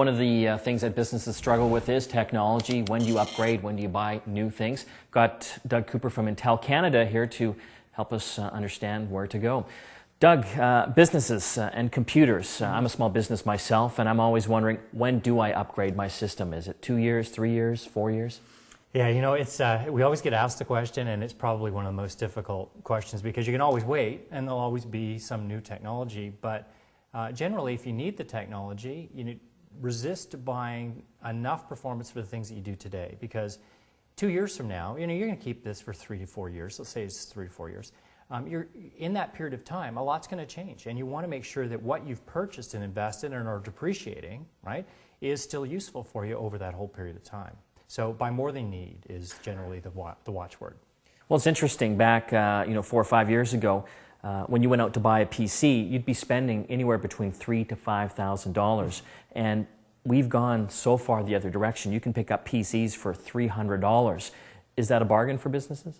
one of the things that businesses struggle with is technology. When do you upgrade? When do you buy new things? Got Doug Cooper from Intel Canada here to help us understand where to go. Doug, businesses and computers. I'm a small business myself, and I'm always wondering, when do I upgrade my system? Is it 2 years, 3 years, 4 years? Yeah, you know, it's we always get asked the question, and it's probably one of the most difficult questions because you can always wait, and there'll always be some new technology. But generally, if you need the technology, resist buying enough performance for the things that you do today, because 2 years from now, you're going to keep this for 3 to 4 years. Let's say it's 3 to 4 years. You're in that period of time, a lot's going to change, and you want to make sure that what you've purchased and invested and are depreciating, right, is still useful for you over that whole period of time. So buy more than you need is generally the watchword. Well, it's interesting. Back 4 or 5 years ago, when you went out to buy a PC, you'd be spending anywhere between $3,000 to $5,000, and we've gone so far the other direction. You can pick up PCs for $300. Is that a bargain for businesses?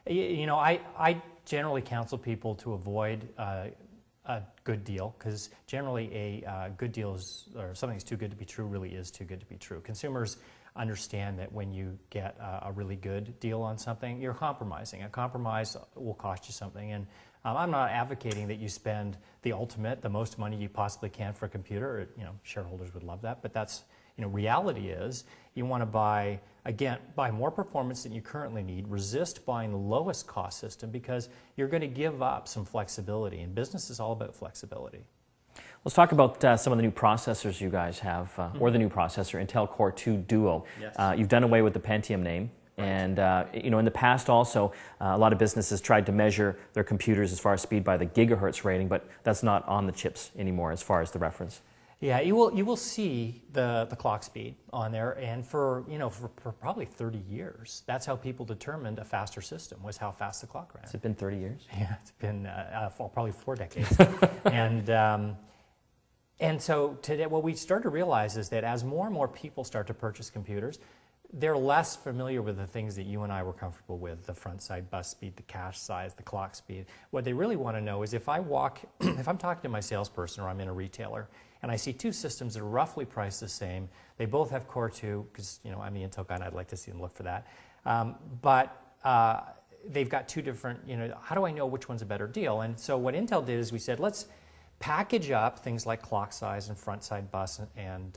You know, I generally counsel people to avoid a good deal, because generally a good deal is, or something that's too good to be true really is too good to be true. Consumers understand that when you get a really good deal on something, you're compromising. A compromise will cost you something, and I'm not advocating that you spend the ultimate, the most money you possibly can for a computer. You know, shareholders would love that, but that's, reality is you want to buy more performance than you currently need. Resist buying the lowest cost system because you're going to give up some flexibility, and business is all about flexibility. Let's talk about some of the new processors you guys have, or the new processor, Intel Core 2 Duo. Yes. You've done away with the Pentium name. Right. And in the past also, a lot of businesses tried to measure their computers as far as speed by the gigahertz rating, but that's not on the chips anymore as far as the reference. Yeah, you will see the clock speed on there, and for probably 30 years, that's how people determined a faster system, was how fast the clock ran. Has it been 30 years? Yeah, it's been probably 4 decades. And so today, what we start to realize is that as more and more people start to purchase computers, they're less familiar with the things that you and I were comfortable with, the front side bus speed, the cache size, the clock speed. What they really want to know is if I'm talking to my salesperson or I'm in a retailer and I see two systems that are roughly priced the same, they both have Core 2, because I'm the Intel guy and I'd like to see them look for that. But they've got two different, how do I know which one's a better deal? And so what Intel did is we said, let's package up things like clock size and front side bus and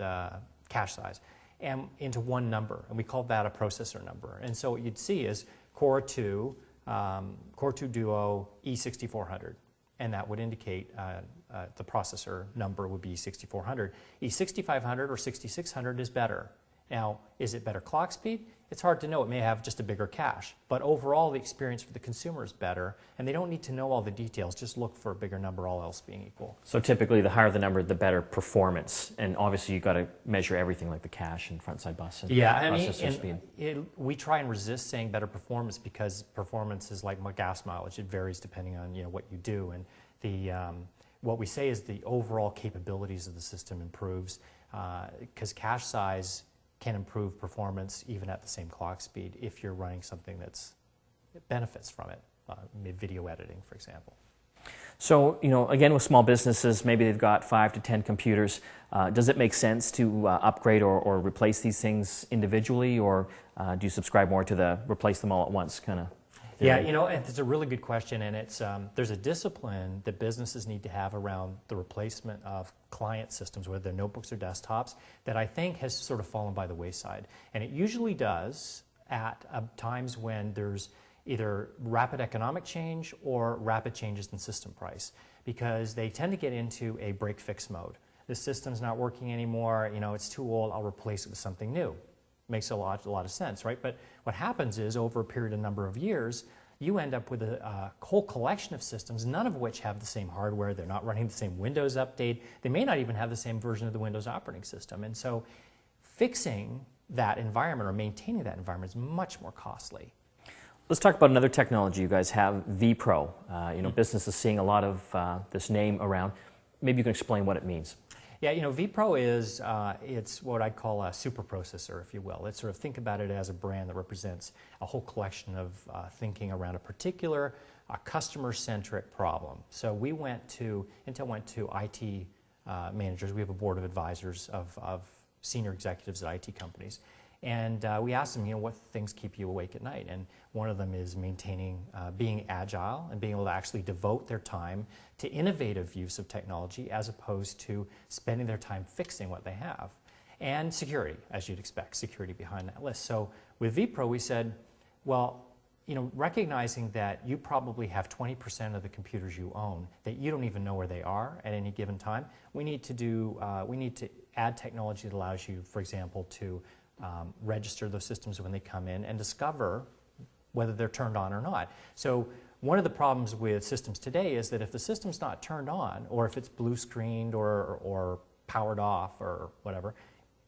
cache size and into one number, and we called that a processor number. And so what you'd see is Core 2 Duo E6400, and that would indicate the processor number would be E6400. E6500 or 6600 is better. Now, is it better clock speed? It's hard to know. It may have just a bigger cache, but overall the experience for the consumer is better, and they don't need to know all the details. Just look for a bigger number, all else being equal. So typically, the higher the number, the better performance, and obviously you've got to measure everything like the cache and front side bus and processor speed. We try and resist saying better performance because performance is like gas mileage. It varies depending on what you do, and what we say is the overall capabilities of the system improves because cache size can improve performance even at the same clock speed if you're running something that benefits from it, video editing, for example. So, again, with small businesses, maybe they've got 5 to 10 computers. Does it make sense to upgrade or replace these things individually, or do you subscribe more to the replace them all at once kind of theory? Yeah, it's a really good question, and it's there's a discipline that businesses need to have around the replacement of client systems, whether they're notebooks or desktops, that I think has sort of fallen by the wayside. And it usually does at times when there's either rapid economic change or rapid changes in system price, because they tend to get into a break-fix mode. The system's not working anymore, it's too old, I'll replace it with something new. Makes a lot of sense, right? But what happens is over a period of number of years, you end up with a whole collection of systems, none of which have the same hardware. They're not running the same Windows update. They may not even have the same version of the Windows operating system. And so fixing that environment or maintaining that environment is much more costly. Let's talk about another technology you guys have, vPro. Business is seeing a lot of this name around. Maybe you can explain what it means. Yeah, vPro is it's what I call a super processor, if you will. It's sort of think about it as a brand that represents a whole collection of thinking around a particular customer-centric problem. So Intel went to IT managers. We have a board of advisors of senior executives at IT companies. And we asked them, what things keep you awake at night? And one of them is maintaining, being agile and being able to actually devote their time to innovative use of technology as opposed to spending their time fixing what they have. And security, as you'd expect, security behind that list. So with vPro, we said, well, recognizing that you probably have 20% of the computers you own that you don't even know where they are at any given time, we need to add technology that allows you, for example, to register those systems when they come in and discover whether they're turned on or not. So one of the problems with systems today is that if the system's not turned on, or if it's blue screened or powered off or whatever,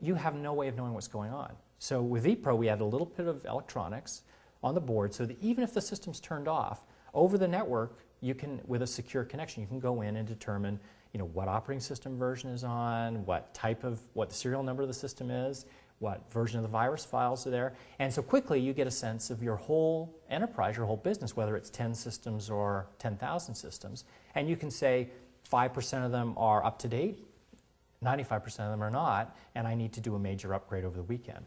you have no way of knowing what's going on. So with vPro, we add a little bit of electronics on the board so that even if the system's turned off, over the network, you can, with a secure connection, you can go in and determine what operating system version is on, what the serial number of the system is, what version of the virus files are there. And so quickly you get a sense of your whole enterprise, your whole business, whether it's 10 systems or 10,000 systems. And you can say 5% of them are up to date, 95% of them are not, and I need to do a major upgrade over the weekend.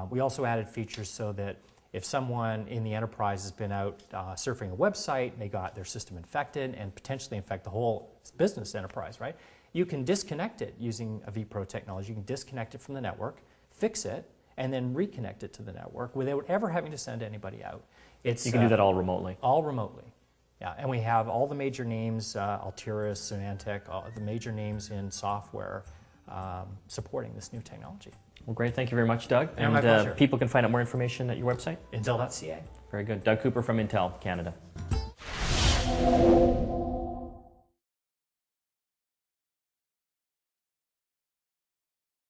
We also added features so that if someone in the enterprise has been out surfing a website, they got their system infected and potentially infect the whole business enterprise, right? You can disconnect it using a vPro technology. You can disconnect it from the network, fix it, and then reconnect it to the network without ever having to send anybody out. You can do that all remotely. All remotely, yeah. And we have all the major names, Altiris, Symantec, all the major names in software supporting this new technology. Well, great. Thank you very much, Doug. My pleasure. People can find out more information at your website? Intel.ca. Very good. Doug Cooper from Intel Canada.